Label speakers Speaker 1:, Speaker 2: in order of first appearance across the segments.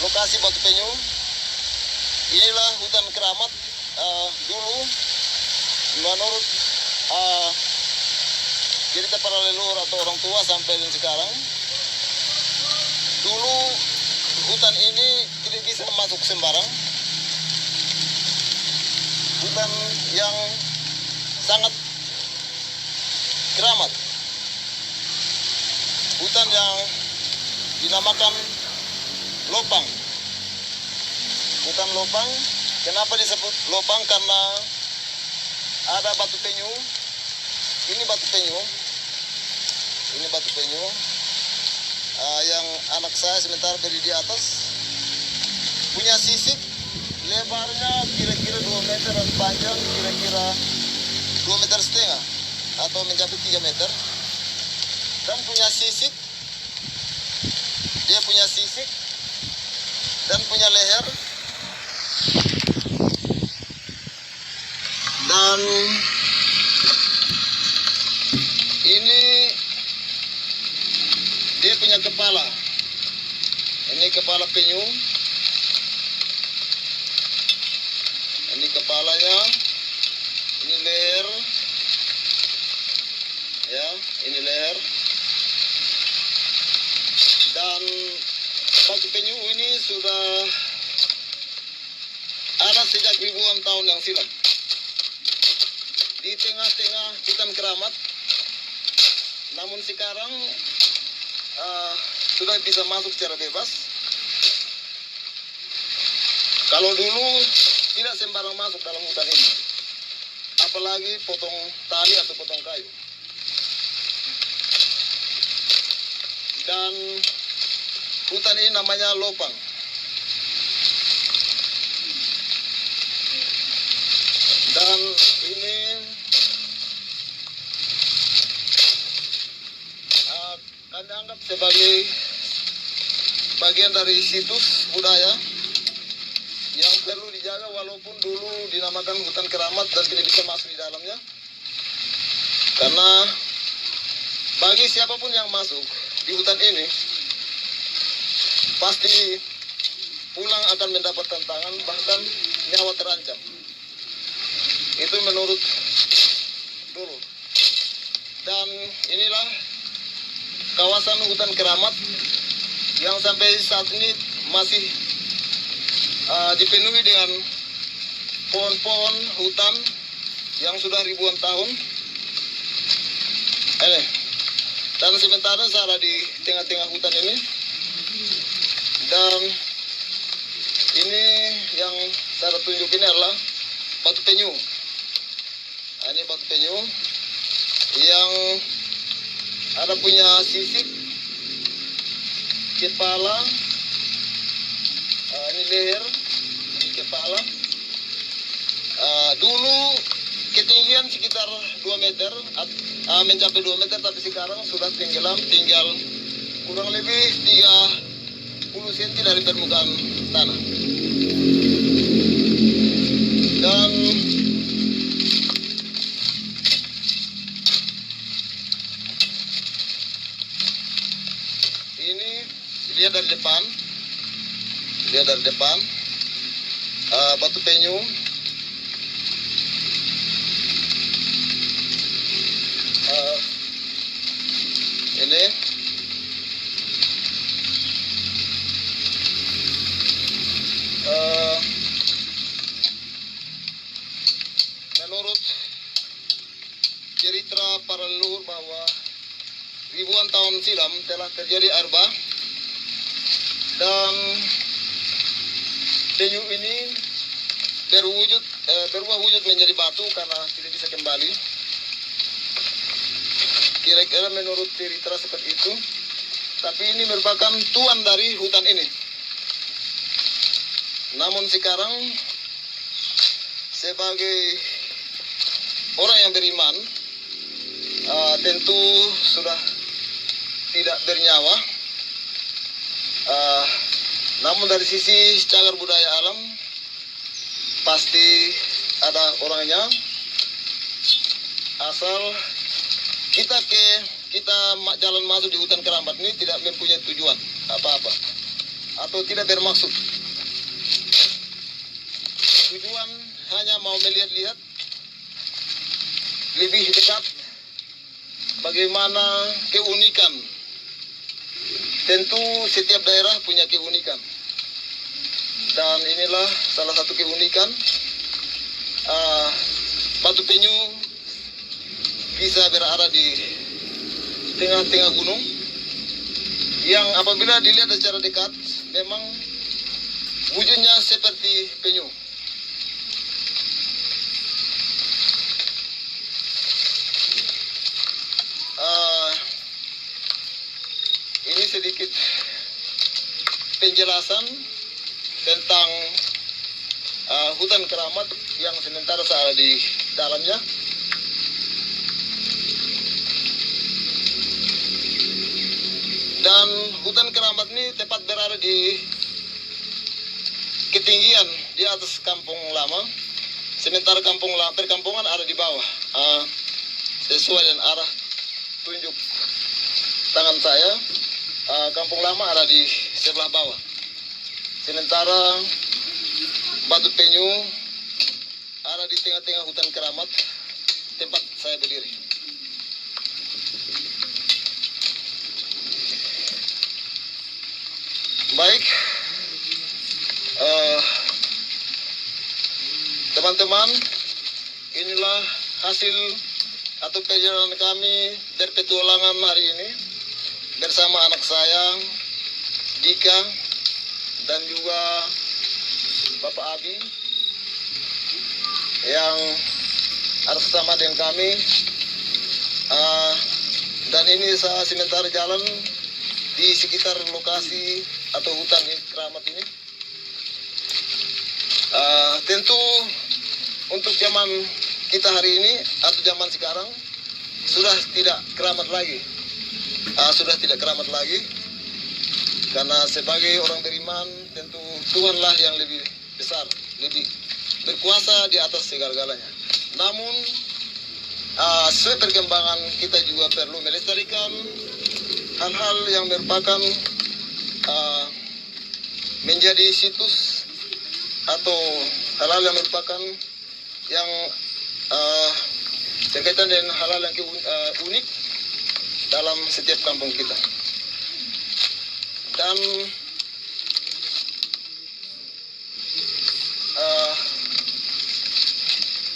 Speaker 1: lokasi Batu Penyu. Inilah hutan keramat dulu menurut cerita para leluhur atau orang tua sampai dan sekarang. Dulu hutan ini tidak bisa masuk sembarang. Hutan yang sangat keramat. Hutan yang dinamakan lopang. Hutan lopang. Kenapa disebut lopang? Karena ada batu penyu. Ini batu penyu. Ini batu penyu yang anak saya sementara berdiri di atas. Punya sisik, lebarnya kira-kira 2 meter dan panjang kira-kira 2,5 meter atau mencapai 3 meter. Dan punya sisik, dia punya sisik dan punya leher. Dan ini dia punya kepala. Ini kepala penyu. Ini kepalanya. Ini leher. Ya, ini leher. Dan batu penyu ini sudah ada sejak ribuan tahun yang silam. Di tengah-tengah hutan keramat. Namun sekarang sudah bisa masuk secara bebas. Kalau dulu tidak sembarang masuk dalam hutan ini. Apalagi potong tali atau potong kayu. Dan hutan ini namanya lopang. Dan ini kami anggap sebagai bagian dari situs budaya yang perlu dijaga walaupun dulu dinamakan hutan keramat dan tidak bisa masuk di dalamnya. Karena bagi siapapun yang masuk di hutan ini pasti pulang akan mendapat tantangan, bahkan nyawa terancam. Itu menurut dulu. Dan inilah kawasan hutan keramat yang sampai saat ini masih dipenuhi dengan pohon-pohon hutan yang sudah ribuan tahun. Dan sementara saya ada di tengah-tengah hutan ini. Dan ini yang saya tunjuk ini adalah batu penyu. Ini batu penyu yang ada punya sisik, kepala, ini leher, ini kepala. Dulu ketinggian sekitar 2 meter, mencapai 2 meter, tapi sekarang sudah tenggelam, tinggal kurang lebih 30 cm dari permukaan tanah. Dan ini lihat dari depan, batu penyu. Ini menurut cerita para leluhur bahwa ribuan tahun silam telah terjadi air bah dan penyu ini berubah wujud menjadi batu karena tidak bisa kembali. Kira-kira menurut cerita seperti itu. Tapi ini merupakan tuan dari hutan ini. Namun sekarang sebagai orang yang beriman, tentu sudah tidak bernyawa. Namun dari sisi cagar budaya alam pasti ada orangnya. Asal kita jalan masuk di hutan keramat ini tidak mempunyai tujuan apa-apa. atau tidak bermaksud. Tujuan hanya mau melihat-lihat lebih dekat bagaimana keunikan. Tentu setiap daerah punya keunikan. Dan inilah salah satu keunikan. Batu penyu bisa berada di tengah-tengah gunung yang apabila dilihat secara dekat memang wujudnya seperti penyu. Ini sedikit penjelasan tentang hutan keramat yang sementara saya ada di dalamnya. Dan hutan keramat ini tepat berada di ketinggian di atas kampung lama, sementara perkampungan ada di bawah, sesuai dengan arah tunjuk tangan saya. Kampung lama ada di sebelah bawah, sementara batu penyu ada di tengah-tengah hutan keramat tempat saya berdiri. Baik, teman-teman, inilah hasil atau perjalanan kami berpetualangan hari ini bersama anak saya Dika dan juga Bapak Abi yang harus bersama dengan kami. Dan ini saya sementara jalan di sekitar lokasi atau hutan keramat ini. Tentu untuk zaman kita hari ini atau zaman sekarang sudah tidak keramat lagi. Sudah tidak keramat lagi, karena sebagai orang beriman tentu Tuhanlah yang lebih besar, lebih berkuasa di atas segala-galanya. Namun sesuai perkembangan kita juga perlu melestarikan hal-hal yang merupakan menjadi situs atau hal-hal yang merupakan yang berkaitan dengan hal-hal yang unik dalam setiap kampung kita. Dan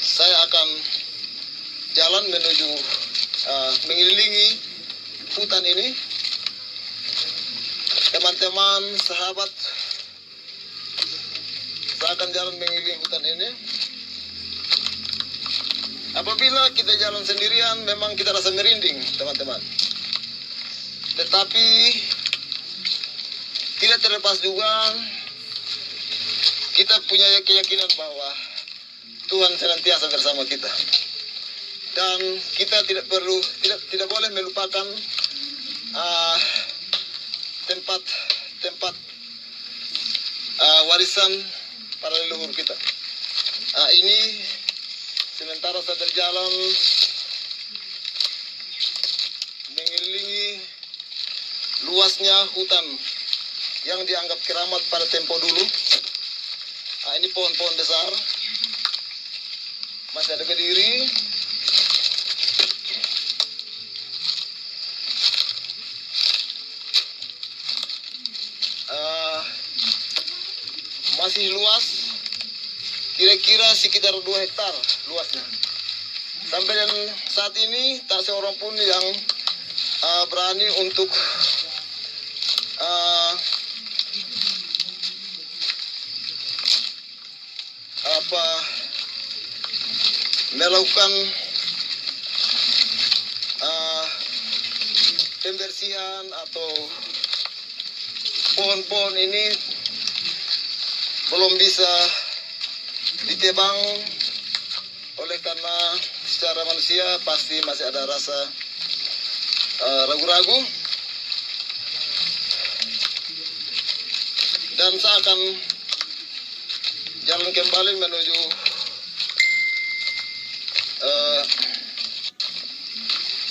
Speaker 1: saya akan jalan menuju mengelilingi hutan ini. Teman-teman, sahabat, saya akan jalan mengelilingi hutan ini. Apabila kita jalan sendirian memang kita rasa merinding, teman-teman. Tetapi tidak terlepas juga kita punya keyakinan bahwa Tuhan senantiasa bersama kita. Dan kita tidak boleh melupakan tempat warisan para leluhur kita. Ini sementara saya berjalan mengelilingi luasnya hutan yang dianggap keramat pada tempo dulu. Ini pohon-pohon besar masih ada berdiri. Masih luas, kira-kira sekitar 2 hektar luasnya. Sampai dan saat ini tak seorang pun yang berani untuk melakukan pembersihan atau pohon-pohon ini belum bisa ditebang, oleh karena secara manusia pasti masih ada rasa ragu-ragu. Dan saya akan jalan kembali menuju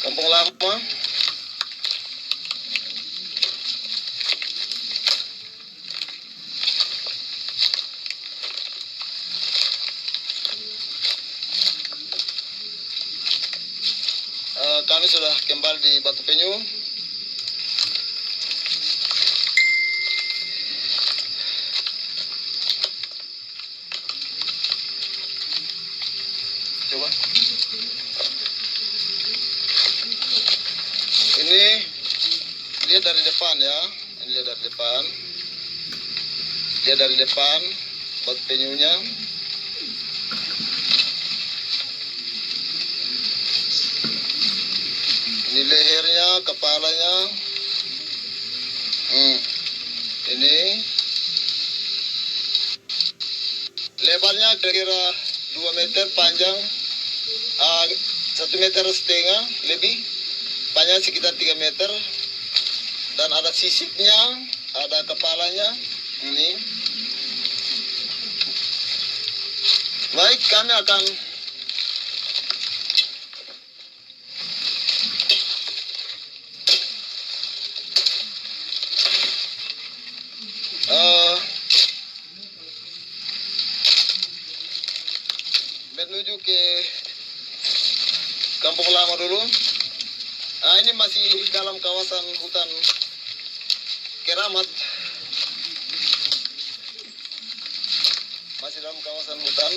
Speaker 1: kampung lama. kami sudah kembali di Batu Penyu. Coba. Ini lihat dari depan ya. Ini lihat dari depan. Lihat dari depan Batu Penyunya. Ini lehernya, kepalanya. Ini lebarnya kira-kira 2 meter, panjang 1,5 meter lebih, panjang sekitar 3 meter, dan ada sisipnya, ada kepalanya. Ini baik, kami akan menuju ke Kampung Lama dulu. Ini masih dalam kawasan hutan Keramat. Masih dalam kawasan hutan.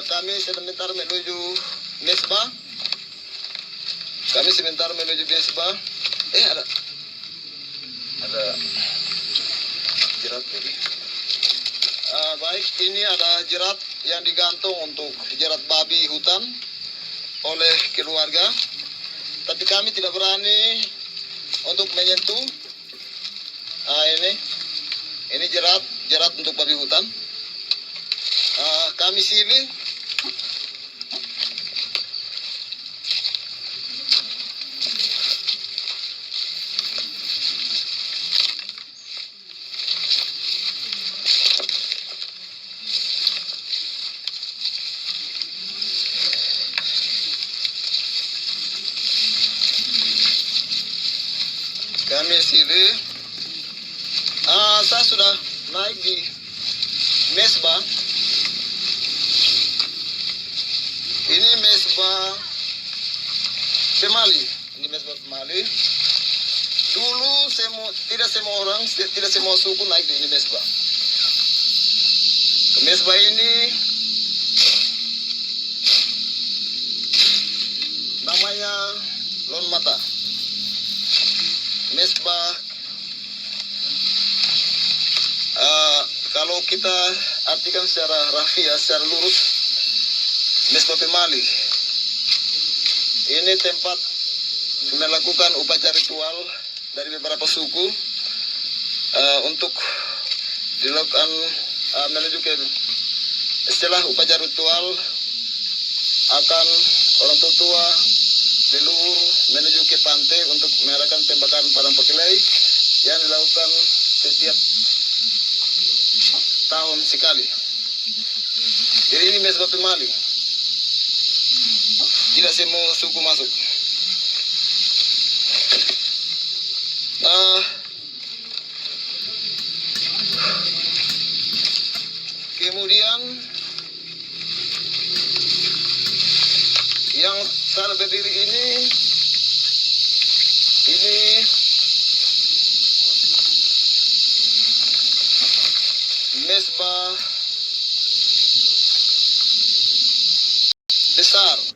Speaker 1: Kami sebentar menuju Mesbah. Ada jerat tadi. Baik, ini ada jerat yang digantung untuk jerat babi hutan oleh keluarga. Tapi kami tidak berani untuk menyentuh. Ini jerat untuk babi hutan. Kami silih. Saya sudah naik di Mesbah. Ini Mesbah Pemali. Dulu tidak semua suku naik di ini Mesbah. Ke Mesbah ini namanya Lon Mata. Mesbah, kalau kita artikan secara rafiah, secara lurus, Mesbah Pemali. Ini tempat melakukan upacara ritual dari beberapa suku untuk dilakukan menuju ke setelah upacara ritual akan orang tua leluhur menuju ke pantai untuk mengadakan tembakan padang perkelahi yang dilakukan setiap tahun sekali. Jadi ini Mesbah Pemali. Tidak semua suku masuk. Kemudian yang saya berdiri ini Mesbah besar.